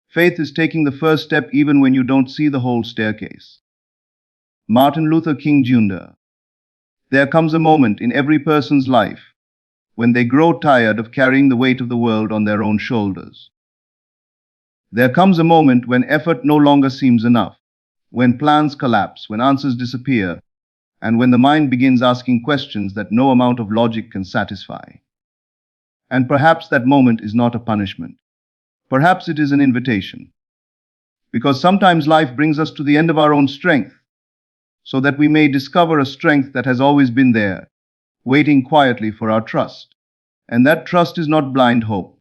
Faith is taking the first step even when you don't see the whole staircase. Martin Luther King Jr. There comes a moment in every person's life when they grow tired of carrying the weight of the world on their own shoulders. There comes a moment when effort no longer seems enough, when plans collapse, when answers disappear, and when the mind begins asking questions that no amount of logic can satisfy. And perhaps that moment is not a punishment. Perhaps it is an invitation. Because sometimes life brings us to the end of our own strength, so that we may discover a strength that has always been there, waiting quietly for our trust. And that trust is not blind hope.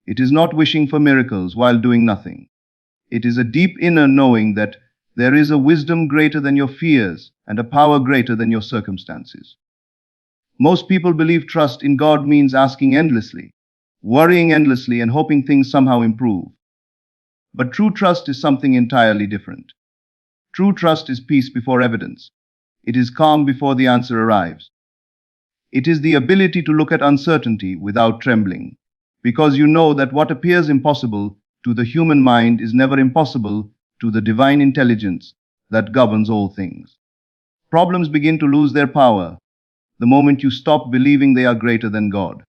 It is not wishing for miracles while doing nothing. It is a deep inner knowing that there is a wisdom greater than your fears and a power greater than your circumstances. Most people believe trust in God means asking endlessly, worrying endlessly, and hoping things somehow improve. But true trust is something entirely different. True trust is peace before evidence. It is calm before the answer arrives. It is the ability to look at uncertainty without trembling, because you know that what appears impossible to the human mind is never impossible to the divine intelligence that governs all things. Problems begin to lose their power the moment you stop believing they are greater than God.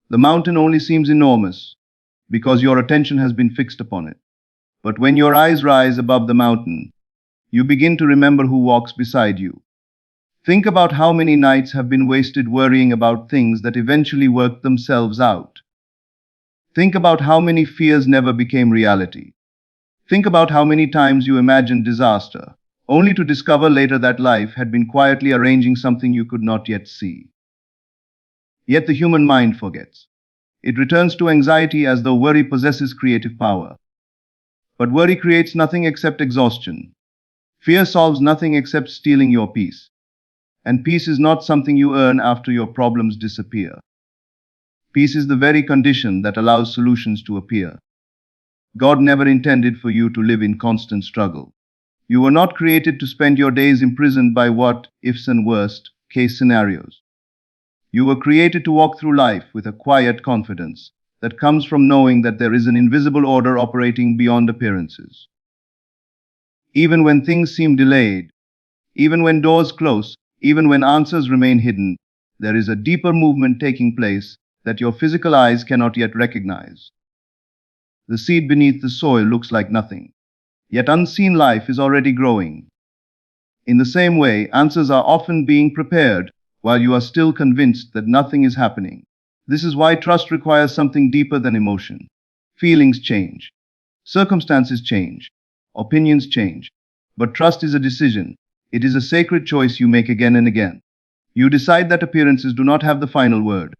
The mountain only seems enormous because your attention has been fixed upon it. But when your eyes rise above the mountain, you begin to remember who walks beside you. Think about how many nights have been wasted worrying about things that eventually worked themselves out. Think about how many fears never became reality. Think about how many times you imagined disaster, only to discover later that life had been quietly arranging something you could not yet see. Yet the human mind forgets. It returns to anxiety as though worry possesses creative power. But worry creates nothing except exhaustion. Fear solves nothing except stealing your peace. And peace is not something you earn after your problems disappear. Peace is the very condition that allows solutions to appear. God never intended for you to live in constant struggle. You were not created to spend your days imprisoned by what ifs and worst case scenarios. You were created to walk through life with a quiet confidence that comes from knowing that there is an invisible order operating beyond appearances. Even when things seem delayed, even when doors close, even when answers remain hidden, there is a deeper movement taking place that your physical eyes cannot yet recognize. The seed beneath the soil looks like nothing, yet unseen life is already growing. In the same way, answers are often being prepared while you are still convinced that nothing is happening. This is why trust requires something deeper than emotion. Feelings change, circumstances change, opinions change, but trust is a decision. It is a sacred choice you make again and again. You decide that appearances do not have the final word.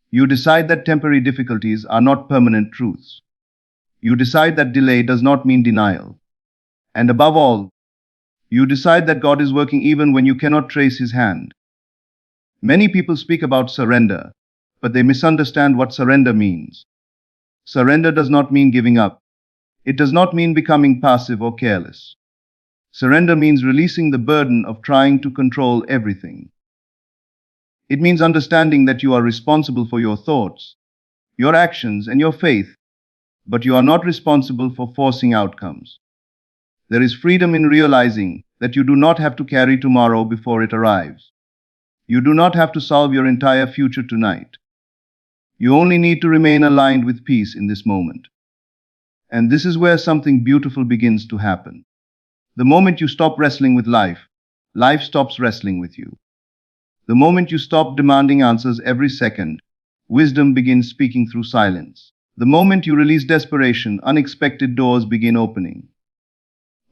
You decide that temporary difficulties are not permanent truths. You decide that delay does not mean denial. And above all, you decide that God is working even when you cannot trace His hand. Many people speak about surrender, but they misunderstand what surrender means. Surrender does not mean giving up. It does not mean becoming passive or careless. Surrender means releasing the burden of trying to control everything. It means understanding that you are responsible for your thoughts, your actions, and your faith, but you are not responsible for forcing outcomes. There is freedom in realizing that you do not have to carry tomorrow before it arrives. You do not have to solve your entire future tonight. You only need to remain aligned with peace in this moment. And this is where something beautiful begins to happen. The moment you stop wrestling with life, life stops wrestling with you. The moment you stop demanding answers every second, wisdom begins speaking through silence. The moment you release desperation, unexpected doors begin opening.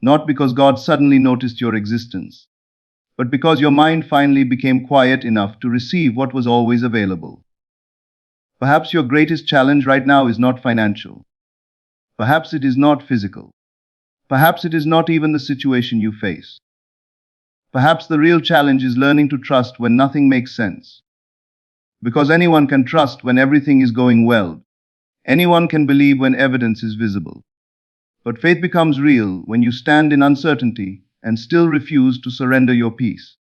Not because God suddenly noticed your existence, but because your mind finally became quiet enough to receive what was always available. Perhaps your greatest challenge right now is not financial. Perhaps it is not physical. Perhaps it is not even the situation you face. Perhaps the real challenge is learning to trust when nothing makes sense. Because anyone can trust when everything is going well. Anyone can believe when evidence is visible. But faith becomes real when you stand in uncertainty and still refuse to surrender your peace.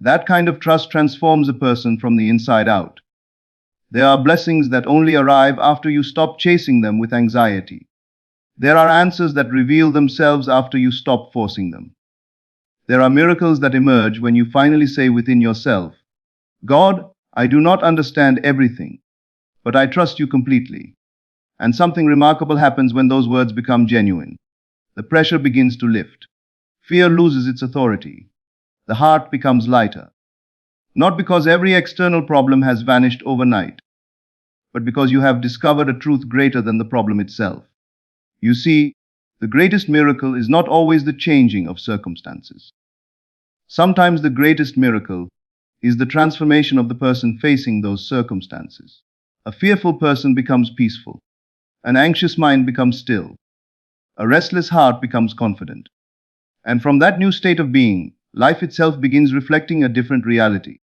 That kind of trust transforms a person from the inside out. There are blessings that only arrive after you stop chasing them with anxiety. There are answers that reveal themselves after you stop forcing them. There are miracles that emerge when you finally say within yourself, God, I do not understand everything, but I trust you completely. And something remarkable happens when those words become genuine. The pressure begins to lift. Fear loses its authority. The heart becomes lighter. Not because every external problem has vanished overnight, but because you have discovered a truth greater than the problem itself. You see, the greatest miracle is not always the changing of circumstances. Sometimes the greatest miracle is the transformation of the person facing those circumstances. A fearful person becomes peaceful. An anxious mind becomes still. A restless heart becomes confident. And from that new state of being, life itself begins reflecting a different reality.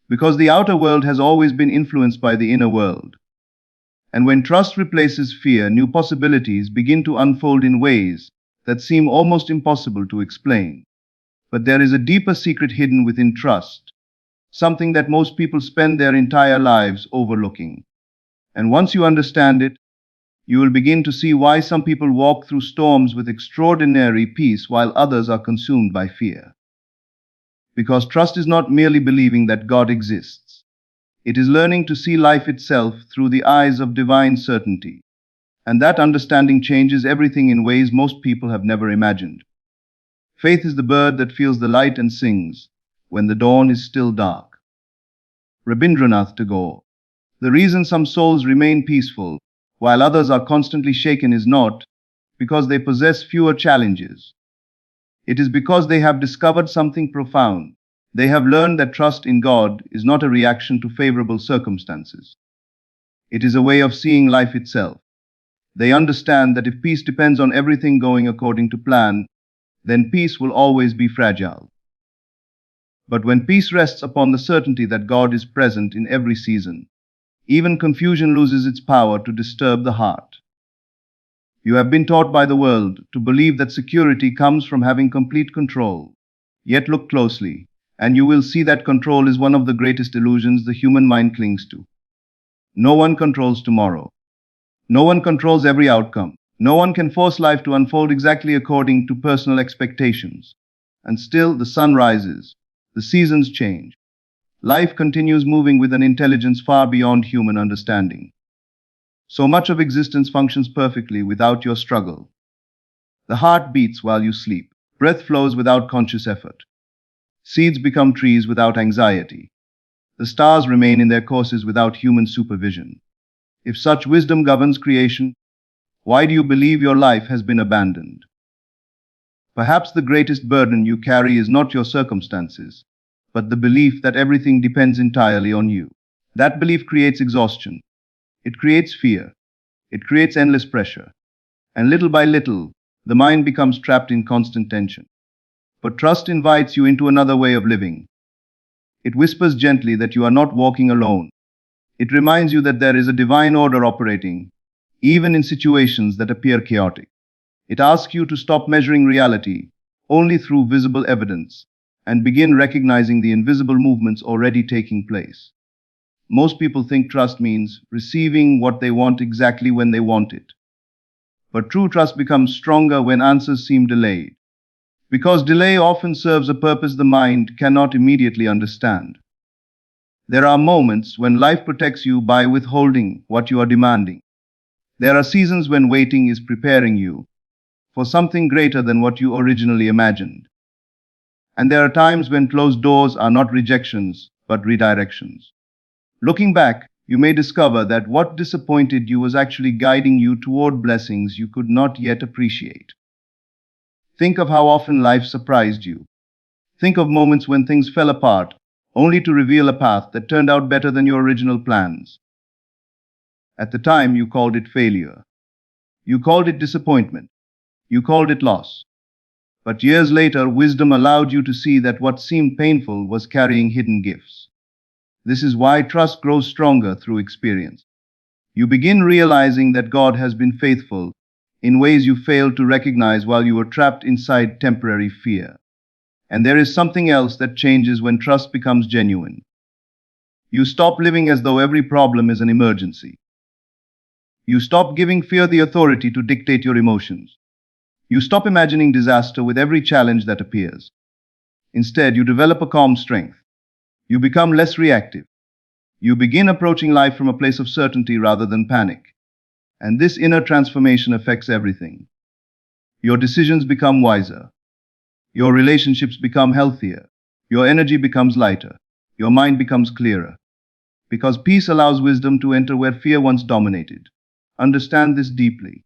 Because the outer world has always been influenced by the inner world. And when trust replaces fear, new possibilities begin to unfold in ways that seem almost impossible to explain. But there is a deeper secret hidden within trust, something that most people spend their entire lives overlooking. And once you understand it, you will begin to see why some people walk through storms with extraordinary peace while others are consumed by fear. Because trust is not merely believing that God exists. It is learning to see life itself through the eyes of divine certainty. And that understanding changes everything in ways most people have never imagined. Faith is the bird that feels the light and sings when the dawn is still dark. Rabindranath Tagore. The reason some souls remain peaceful while others are constantly shaken is not because they possess fewer challenges. It is because they have discovered something profound. They have learned that trust in God is not a reaction to favorable circumstances. It is a way of seeing life itself. They understand that if peace depends on everything going according to plan, then peace will always be fragile. But when peace rests upon the certainty that God is present in every season, even confusion loses its power to disturb the heart. You have been taught by the world to believe that security comes from having complete control. Yet look closely, and you will see that control is one of the greatest illusions the human mind clings to. No one controls tomorrow. No one controls every outcome. No one can force life to unfold exactly according to personal expectations. And still the sun rises, the seasons change. Life continues moving with an intelligence far beyond human understanding. So much of existence functions perfectly without your struggle. The heart beats while you sleep. Breath flows without conscious effort. Seeds become trees without anxiety. The stars remain in their courses without human supervision. If such wisdom governs creation, why do you believe your life has been abandoned? Perhaps the greatest burden you carry is not your circumstances, but the belief that everything depends entirely on you. That belief creates exhaustion. It creates fear. It creates endless pressure. And little by little, the mind becomes trapped in constant tension. But trust invites you into another way of living. It whispers gently that you are not walking alone. It reminds you that there is a divine order operating, even in situations that appear chaotic. It asks you to stop measuring reality only through visible evidence and begin recognizing the invisible movements already taking place. Most people think trust means receiving what they want exactly when they want it. But true trust becomes stronger when answers seem delayed, because delay often serves a purpose the mind cannot immediately understand. There are moments when life protects you by withholding what you are demanding. There are seasons when waiting is preparing you for something greater than what you originally imagined. And there are times when closed doors are not rejections, but redirections. Looking back, you may discover that what disappointed you was actually guiding you toward blessings you could not yet appreciate. Think of how often life surprised you. Think of moments when things fell apart, only to reveal a path that turned out better than your original plans. At the time, you called it failure. You called it disappointment. You called it loss. But years later, wisdom allowed you to see that what seemed painful was carrying hidden gifts. This is why trust grows stronger through experience. You begin realizing that God has been faithful in ways you failed to recognize while you were trapped inside temporary fear. And there is something else that changes when trust becomes genuine. You stop living as though every problem is an emergency. You stop giving fear the authority to dictate your emotions. You stop imagining disaster with every challenge that appears. Instead, you develop a calm strength. You become less reactive. You begin approaching life from a place of certainty rather than panic. And this inner transformation affects everything. Your decisions become wiser. Your relationships become healthier. Your energy becomes lighter. Your mind becomes clearer. Because peace allows wisdom to enter where fear once dominated. Understand this deeply.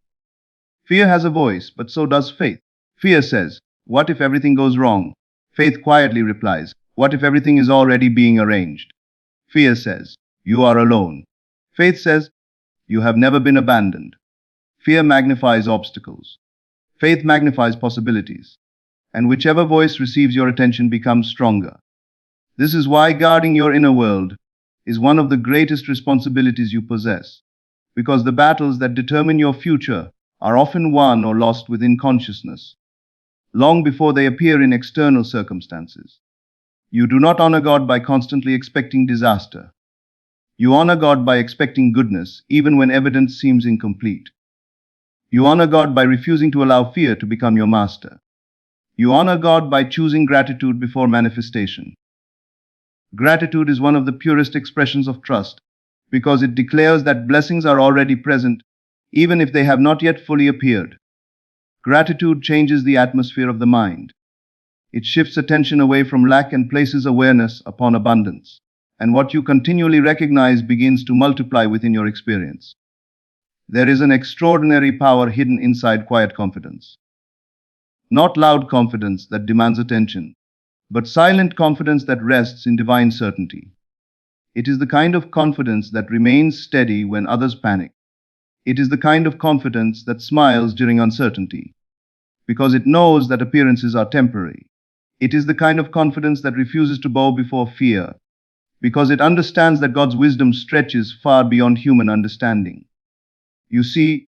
Fear has a voice, but so does faith. Fear says, "What if everything goes wrong?" Faith quietly replies, "What if everything is already being arranged?" Fear says, "You are alone." Faith says, "You have never been abandoned." Fear magnifies obstacles. Faith magnifies possibilities. And whichever voice receives your attention becomes stronger. This is why guarding your inner world is one of the greatest responsibilities you possess, because the battles that determine your future are often won or lost within consciousness, long before they appear in external circumstances. You do not honor God by constantly expecting disaster. You honor God by expecting goodness, even when evidence seems incomplete. You honor God by refusing to allow fear to become your master. You honor God by choosing gratitude before manifestation. Gratitude is one of the purest expressions of trust, because it declares that blessings are already present, even if they have not yet fully appeared. Gratitude changes the atmosphere of the mind. It shifts attention away from lack and places awareness upon abundance. And what you continually recognize begins to multiply within your experience. There is an extraordinary power hidden inside quiet confidence. Not loud confidence that demands attention, but silent confidence that rests in divine certainty. It is the kind of confidence that remains steady when others panic. It is the kind of confidence that smiles during uncertainty, because it knows that appearances are temporary. It is the kind of confidence that refuses to bow before fear, because it understands that God's wisdom stretches far beyond human understanding. You see,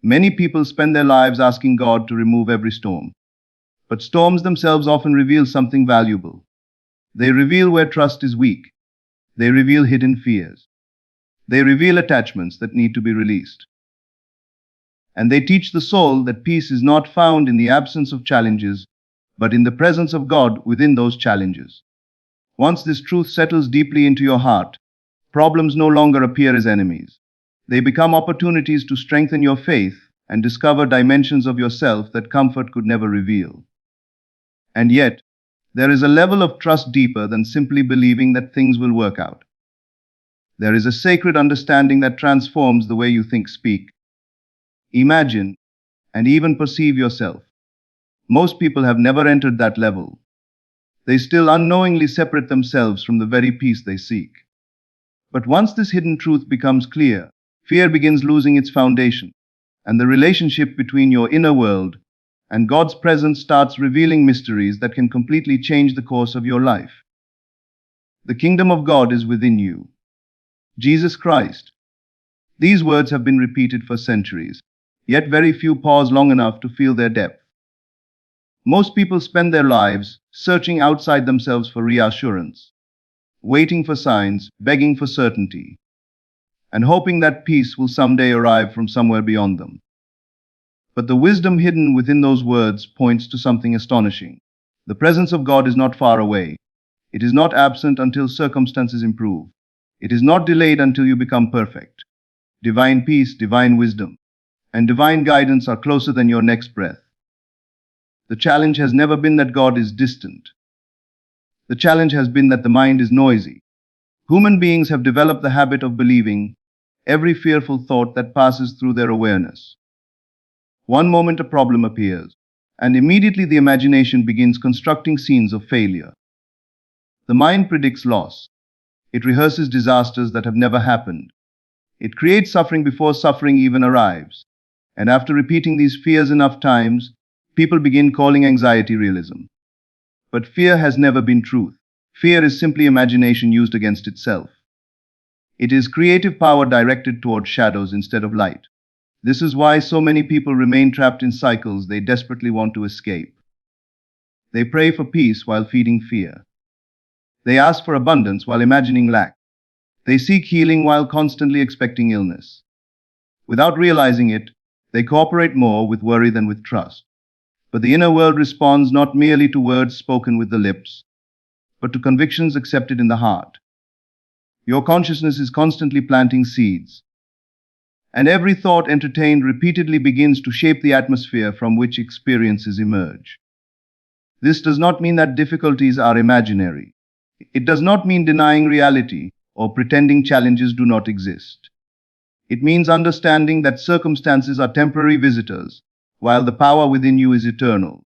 many people spend their lives asking God to remove every storm. But storms themselves often reveal something valuable. They reveal where trust is weak. They reveal hidden fears. They reveal attachments that need to be released. And they teach the soul that peace is not found in the absence of challenges, but in the presence of God within those challenges. Once this truth settles deeply into your heart, problems no longer appear as enemies. They become opportunities to strengthen your faith and discover dimensions of yourself that comfort could never reveal. And yet, there is a level of trust deeper than simply believing that things will work out. There is a sacred understanding that transforms the way you think, speak, imagine, and even perceive yourself. Most people have never entered that level. They still unknowingly separate themselves from the very peace they seek. But once this hidden truth becomes clear, fear begins losing its foundation, and the relationship between your inner world and God's presence starts revealing mysteries that can completely change the course of your life. The kingdom of God is within you. Jesus Christ. These words have been repeated for centuries, yet very few pause long enough to feel their depth. Most people spend their lives searching outside themselves for reassurance, waiting for signs, begging for certainty, and hoping that peace will someday arrive from somewhere beyond them. But the wisdom hidden within those words points to something astonishing. The presence of God is not far away. It is not absent until circumstances improve. It is not delayed until you become perfect. Divine peace, divine wisdom, and divine guidance are closer than your next breath. The challenge has never been that God is distant. The challenge has been that the mind is noisy. Human beings have developed the habit of believing every fearful thought that passes through their awareness. One moment a problem appears, and immediately the imagination begins constructing scenes of failure. The mind predicts loss. It rehearses disasters that have never happened. It creates suffering before suffering even arrives. And after repeating these fears enough times, people begin calling anxiety realism. But fear has never been truth. Fear is simply imagination used against itself. It is creative power directed toward shadows instead of light. This is why so many people remain trapped in cycles they desperately want to escape. They pray for peace while feeding fear. They ask for abundance while imagining lack. They seek healing while constantly expecting illness. Without realizing it, they cooperate more with worry than with trust. But the inner world responds not merely to words spoken with the lips, but to convictions accepted in the heart. Your consciousness is constantly planting seeds, and every thought entertained repeatedly begins to shape the atmosphere from which experiences emerge. This does not mean that difficulties are imaginary. It does not mean denying reality or pretending challenges do not exist. It means understanding that circumstances are temporary visitors, while the power within you is eternal.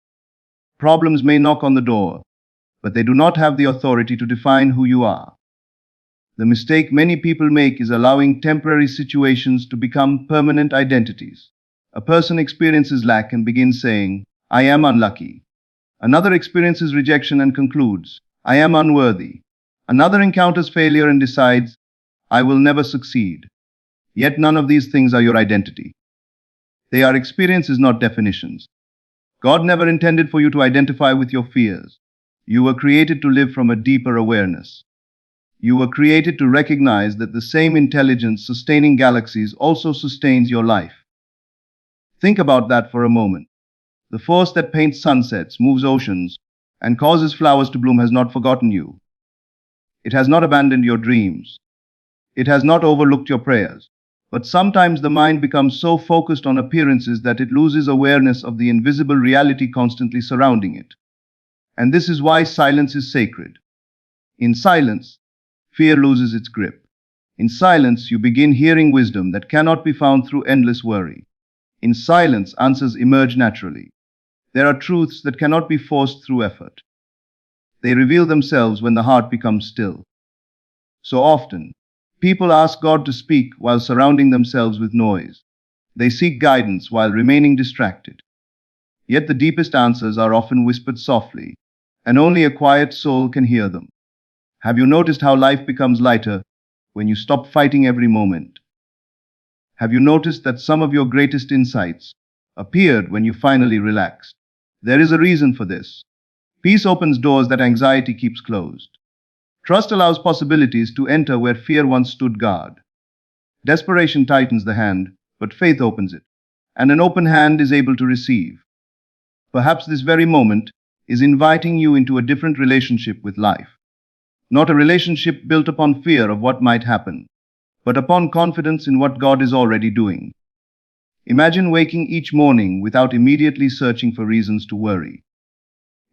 Problems may knock on the door, but they do not have the authority to define who you are. The mistake many people make is allowing temporary situations to become permanent identities. A person experiences lack and begins saying, I am unlucky. Another experiences rejection and concludes, I am unworthy. Another encounters failure and decides, I will never succeed. Yet none of these things are your identity. They are experiences, not definitions. God never intended for you to identify with your fears. You were created to live from a deeper awareness. You were created to recognize that the same intelligence sustaining galaxies also sustains your life. Think about that for a moment. The force that paints sunsets, moves oceans, and causes flowers to bloom has not forgotten you. It has not abandoned your dreams. It has not overlooked your prayers. But sometimes the mind becomes so focused on appearances that it loses awareness of the invisible reality constantly surrounding it. And this is why silence is sacred. In silence, fear loses its grip. In silence, you begin hearing wisdom that cannot be found through endless worry. In silence, answers emerge naturally. There are truths that cannot be forced through effort. They reveal themselves when the heart becomes still. So often, people ask God to speak while surrounding themselves with noise. They seek guidance while remaining distracted. Yet the deepest answers are often whispered softly, and only a quiet soul can hear them. Have you noticed how life becomes lighter when you stop fighting every moment? Have you noticed that some of your greatest insights appeared when you finally relaxed? There is a reason for this. Peace opens doors that anxiety keeps closed. Trust allows possibilities to enter where fear once stood guard. Desperation tightens the hand, but faith opens it, and an open hand is able to receive. Perhaps this very moment is inviting you into a different relationship with life. Not a relationship built upon fear of what might happen, but upon confidence in what God is already doing. Imagine waking each morning without immediately searching for reasons to worry.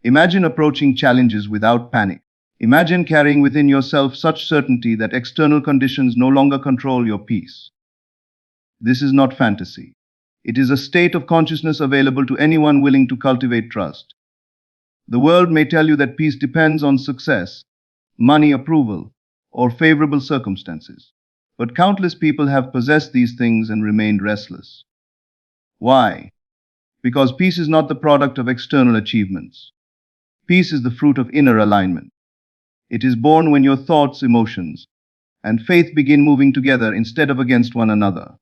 Imagine approaching challenges without panic. Imagine carrying within yourself such certainty that external conditions no longer control your peace. This is not fantasy. It is a state of consciousness available to anyone willing to cultivate trust. The world may tell you that peace depends on success, money, approval, or favorable circumstances. But countless people have possessed these things and remained restless. Why? Because peace is not the product of external achievements. Peace is the fruit of inner alignment. It is born when your thoughts, emotions, and faith begin moving together instead of against one another.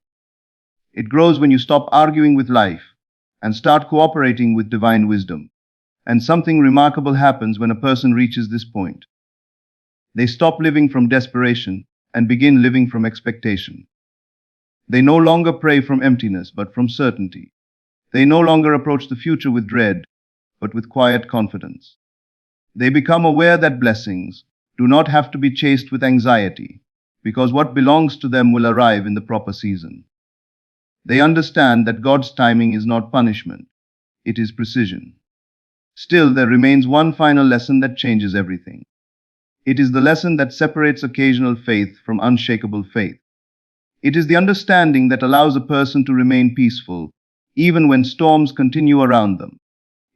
It grows when you stop arguing with life and start cooperating with divine wisdom. And something remarkable happens when a person reaches this point. They stop living from desperation and begin living from expectation. They no longer pray from emptiness, but from certainty. They no longer approach the future with dread, but with quiet confidence. They become aware that blessings do not have to be chased with anxiety, because what belongs to them will arrive in the proper season. They understand that God's timing is not punishment, it is precision. Still, there remains one final lesson that changes everything. It is the lesson that separates occasional faith from unshakable faith. It is the understanding that allows a person to remain peaceful, even when storms continue around them.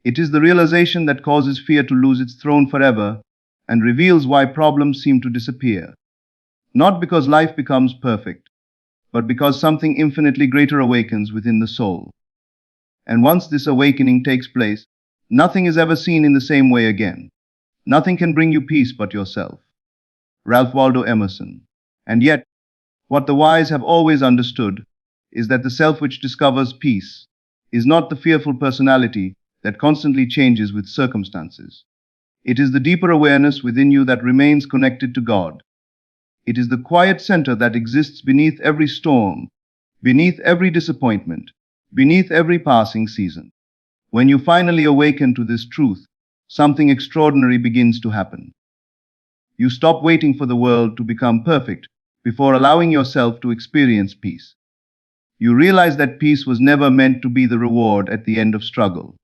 It is the realization that causes fear to lose its throne forever and reveals why problems seem to disappear. Not because life becomes perfect, but because something infinitely greater awakens within the soul. And once this awakening takes place, nothing is ever seen in the same way again. Nothing can bring you peace but yourself. Ralph Waldo Emerson. And yet, what the wise have always understood is that the self which discovers peace is not the fearful personality that constantly changes with circumstances. It is the deeper awareness within you that remains connected to God. It is the quiet center that exists beneath every storm, beneath every disappointment, beneath every passing season. When you finally awaken to this truth, something extraordinary begins to happen. You stop waiting for the world to become perfect before allowing yourself to experience peace. You realize that peace was never meant to be the reward at the end of struggle.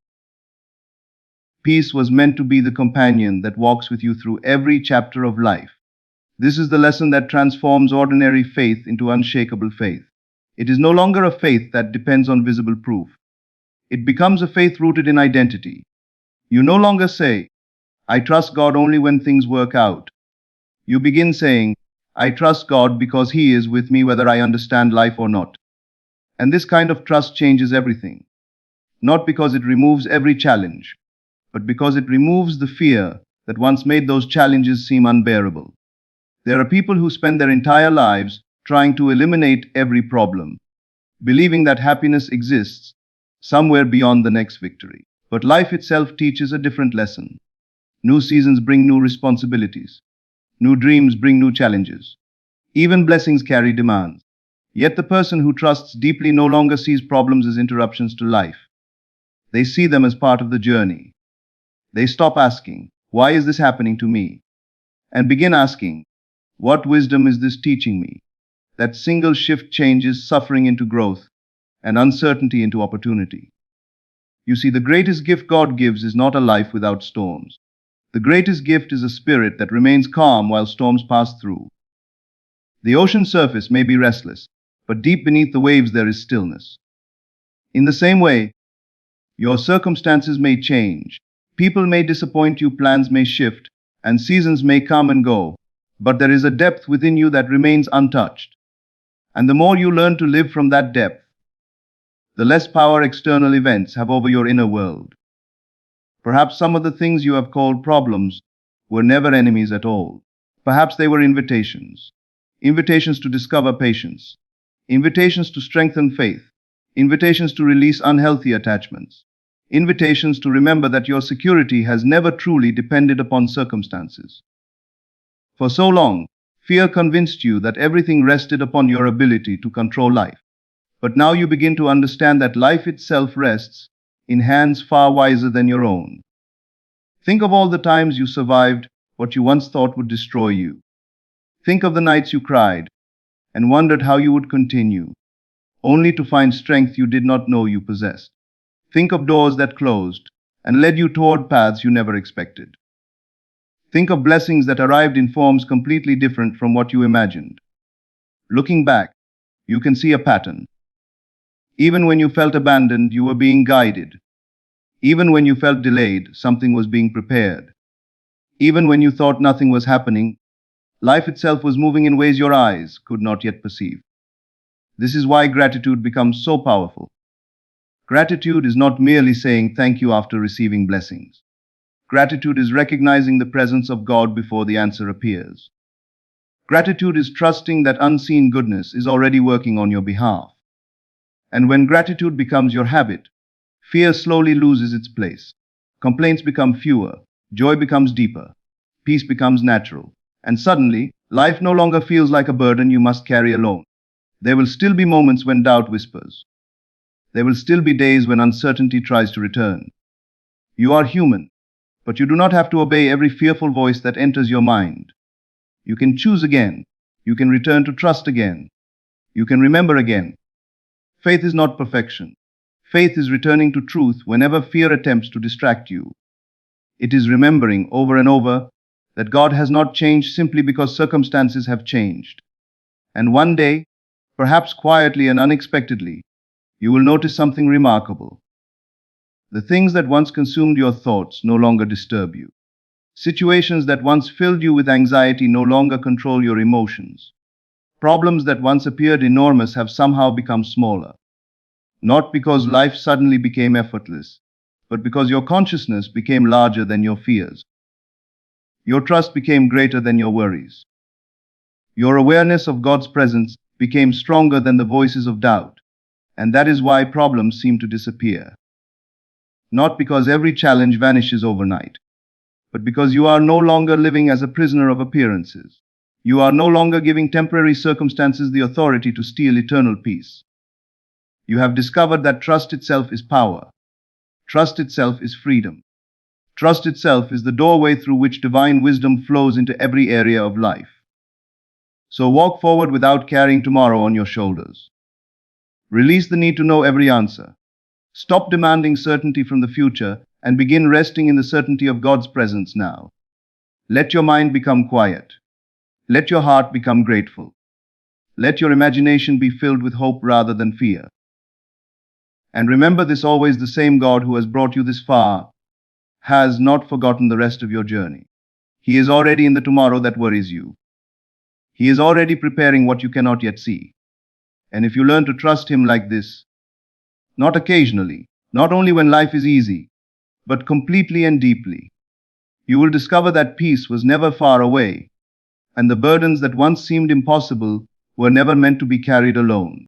Peace was meant to be the companion that walks with you through every chapter of life. This is the lesson that transforms ordinary faith into unshakable faith. It is no longer a faith that depends on visible proof. It becomes a faith rooted in identity. You no longer say, I trust God only when things work out. You begin saying, I trust God because He is with me whether I understand life or not. And this kind of trust changes everything. Not because it removes every challenge, but because it removes the fear that once made those challenges seem unbearable. There are people who spend their entire lives trying to eliminate every problem, believing that happiness exists somewhere beyond the next victory. But life itself teaches a different lesson. New seasons bring new responsibilities. New dreams bring new challenges. Even blessings carry demands. Yet the person who trusts deeply no longer sees problems as interruptions to life. They see them as part of the journey. They stop asking, why is this happening to me? And begin asking, what wisdom is this teaching me? That single shift changes suffering into growth and uncertainty into opportunity. You see, the greatest gift God gives is not a life without storms. The greatest gift is a spirit that remains calm while storms pass through. The ocean surface may be restless, but deep beneath the waves there is stillness. In the same way, your circumstances may change, people may disappoint you, plans may shift, and seasons may come and go, but there is a depth within you that remains untouched. And the more you learn to live from that depth, the less power external events have over your inner world. Perhaps some of the things you have called problems were never enemies at all. Perhaps they were invitations. Invitations to discover patience. Invitations to strengthen faith. Invitations to release unhealthy attachments. Invitations to remember that your security has never truly depended upon circumstances. For so long, fear convinced you that everything rested upon your ability to control life. But now you begin to understand that life itself rests in hands far wiser than your own. Think of all the times you survived what you once thought would destroy you. Think of the nights you cried and wondered how you would continue, only to find strength you did not know you possessed. Think of doors that closed and led you toward paths you never expected. Think of blessings that arrived in forms completely different from what you imagined. Looking back, you can see a pattern. Even when you felt abandoned, you were being guided. Even when you felt delayed, something was being prepared. Even when you thought nothing was happening, life itself was moving in ways your eyes could not yet perceive. This is why gratitude becomes so powerful. Gratitude is not merely saying thank you after receiving blessings. Gratitude is recognizing the presence of God before the answer appears. Gratitude is trusting that unseen goodness is already working on your behalf. And when gratitude becomes your habit, fear slowly loses its place. Complaints become fewer, joy becomes deeper, peace becomes natural, and suddenly, life no longer feels like a burden you must carry alone. There will still be moments when doubt whispers. There will still be days when uncertainty tries to return. You are human, but you do not have to obey every fearful voice that enters your mind. You can choose again. You can return to trust again. You can remember again. Faith is not perfection. Faith is returning to truth whenever fear attempts to distract you. It is remembering over and over that God has not changed simply because circumstances have changed. And one day, perhaps quietly and unexpectedly, you will notice something remarkable. The things that once consumed your thoughts no longer disturb you. Situations that once filled you with anxiety no longer control your emotions. Problems that once appeared enormous have somehow become smaller. Not because life suddenly became effortless, but because your consciousness became larger than your fears. Your trust became greater than your worries. Your awareness of God's presence became stronger than the voices of doubt. And that is why problems seem to disappear. Not because every challenge vanishes overnight, but because you are no longer living as a prisoner of appearances. You are no longer giving temporary circumstances the authority to steal eternal peace. You have discovered that trust itself is power. Trust itself is freedom. Trust itself is the doorway through which divine wisdom flows into every area of life. So walk forward without carrying tomorrow on your shoulders. Release the need to know every answer. Stop demanding certainty from the future and begin resting in the certainty of God's presence now. Let your mind become quiet. Let your heart become grateful. Let your imagination be filled with hope rather than fear. And remember this: always the same God who has brought you this far has not forgotten the rest of your journey. He is already in the tomorrow that worries you. He is already preparing what you cannot yet see. And if you learn to trust Him like this, not occasionally, not only when life is easy, but completely and deeply, you will discover that peace was never far away, and the burdens that once seemed impossible were never meant to be carried alone.